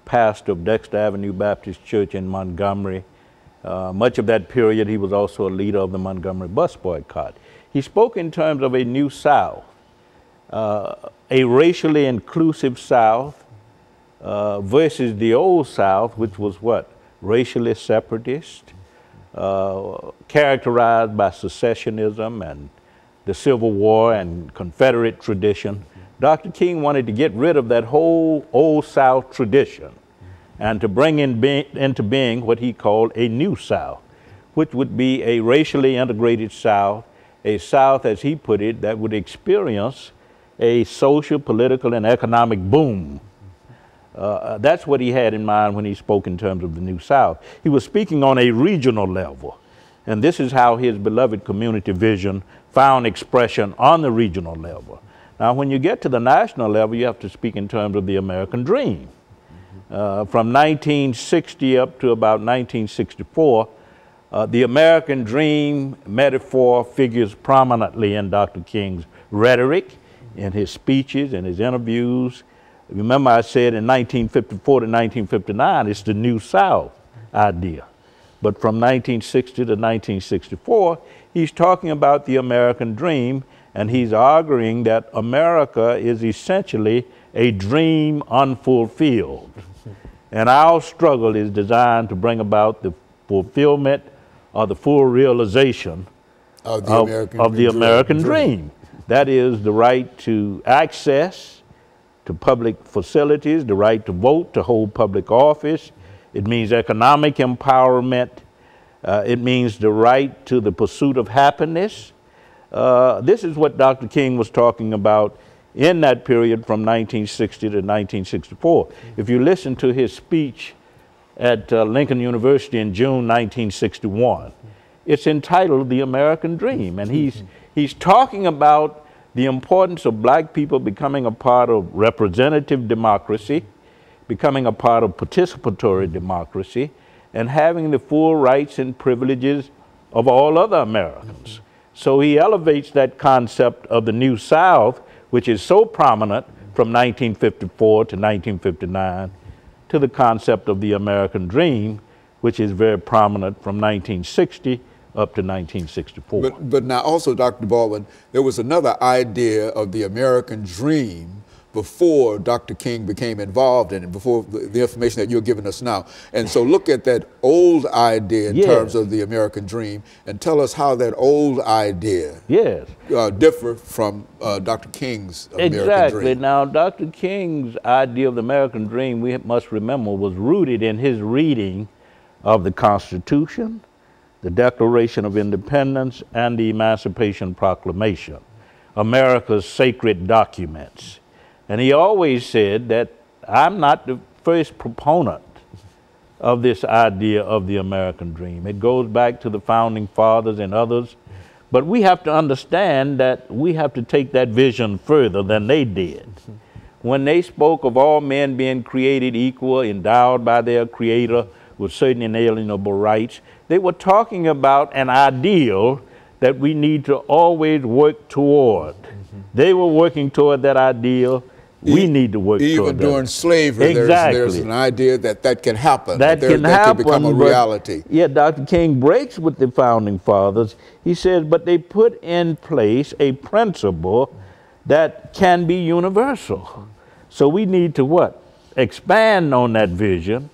pastor of Dexter Avenue Baptist Church in Montgomery. Much of that period, he was also a leader of the Montgomery bus boycott. He spoke in terms of a new South, a racially inclusive South versus the old South, which was what? Racially separatist, characterized by secessionism and the Civil War and Confederate tradition. Dr. King wanted to get rid of that whole old South tradition and to bring into being what he called a new South, which would be a racially integrated South, a South, as he put it, that would experience a social, political, and economic boom. That's what he had in mind when he spoke in terms of the New South. He was speaking on a regional level, and this is how his beloved community vision found expression on the regional level. Now, when you get to the national level, you have to speak in terms of the American dream. From 1960 up to about 1964, the American dream metaphor figures prominently in Dr. King's rhetoric, in his speeches, in his interviews. Remember, I said in 1954 to 1959, it's the New South idea. But from 1960 to 1964, he's talking about the American dream, and he's arguing that America is essentially a dream unfulfilled. And our struggle is designed to bring about the fulfillment or the full realization of the American dream. That is the right to access to public facilities, the right to vote, to hold public office. It means economic empowerment. It means the right to the pursuit of happiness. This is what Dr. King was talking about in that period from 1960 to 1964. If you listen to his speech at Lincoln University in June 1961, it's entitled The American Dream, and he's talking about the importance of black people becoming a part of representative democracy, becoming a part of participatory democracy, and having the full rights and privileges of all other Americans. So he elevates that concept of the New South, which is so prominent from 1954 to 1959, to the concept of the American dream, which is very prominent from 1960 up to 1964. But now also, Dr. Baldwin, there was another idea of the American dream before Dr. King became involved in it, before the information that you're giving us now. And so look at that old idea in terms of the American dream and tell us how that old idea differ from Dr. King's American dream. Exactly. Now, Dr. King's idea of the American dream, we must remember, was rooted in his reading of the Constitution, the Declaration of Independence, and the Emancipation Proclamation, America's sacred documents. And he always said that I'm not the first proponent of this idea of the American dream. It goes back to the founding fathers and others. But we have to understand that we have to take that vision further than they did. When they spoke of all men being created equal, endowed by their Creator with certain inalienable rights, they were talking about an ideal that we need to always work toward. They were working toward that ideal. We need to work toward that. Even during slavery, there's an idea that that can happen. That can become a reality. Yeah, Dr. King breaks with the founding fathers. He says, but they put in place a principle that can be universal. So we need to what? Expand on that vision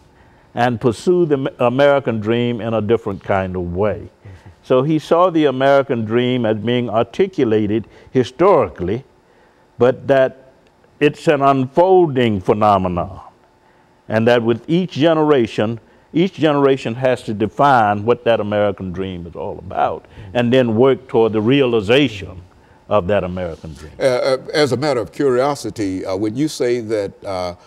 and pursue the American dream in a different kind of way. So he saw the American dream as being articulated historically, but that it's an unfolding phenomenon, and that with each generation has to define what that American dream is all about, and then work toward the realization of that American dream. As a matter of curiosity, would you say that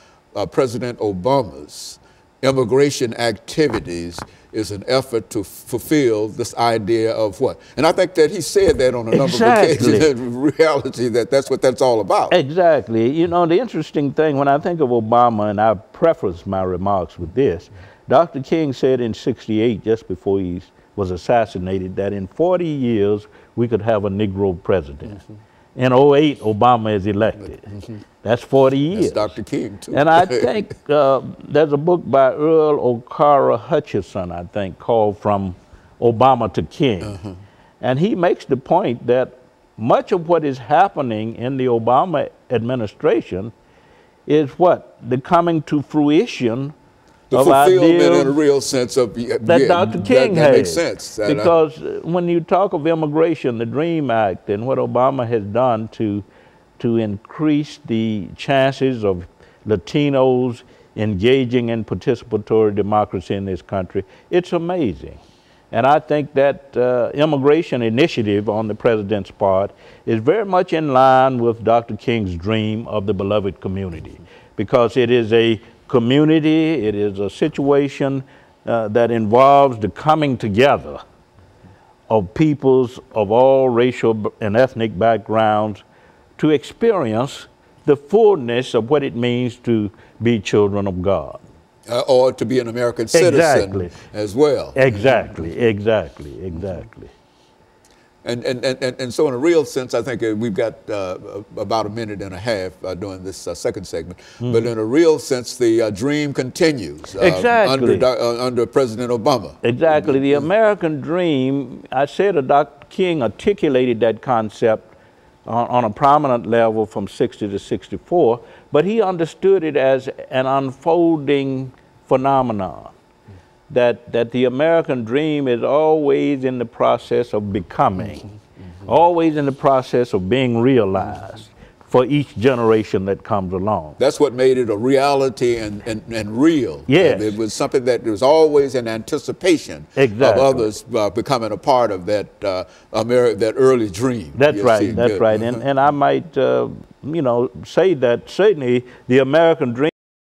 President Obama's immigration activities is an effort to fulfill this idea of what? And I think that he said that on a number of occasions, in reality, that that's what that's all about. Exactly. You know, the interesting thing, when I think of Obama, and I preface my remarks with this, Dr. King said in '68, just before he was assassinated, that in 40 years, we could have a Negro president. In '08, Obama is elected. That's 40 years. That's Dr. King, too. And I think there's a book by Earl O'Cara Hutchison, I think, called From Obama to King. And he makes the point that much of what is happening in the Obama administration is what? The coming to fruition the of fulfillment ideas in a real sense of that Dr. King that had. makes sense. Because when you talk of immigration, the DREAM Act, and what Obama has done to increase the chances of Latinos engaging in participatory democracy in this country, it's amazing. And I think that immigration initiative on the president's part is very much in line with Dr. King's dream of the beloved community, because it is a community, it is a situation that involves the coming together of peoples of all racial and ethnic backgrounds to experience the fullness of what it means to be children of God. Or to be an American citizen as well. Exactly. And so in a real sense, I think we've got about a minute and a half during this second segment. But in a real sense, the dream continues under President Obama. Exactly. The American dream, I said Dr. King articulated that concept on a prominent level from 60 to 64, but he understood it as an unfolding phenomenon, that the American dream is always in the process of becoming, always in the process of being realized for each generation that comes along. That's what made it a reality and real. Yes. It was something that was always in anticipation of others becoming a part of that that early dream. That's right, that's right. And I might, you know, say that certainly the American dream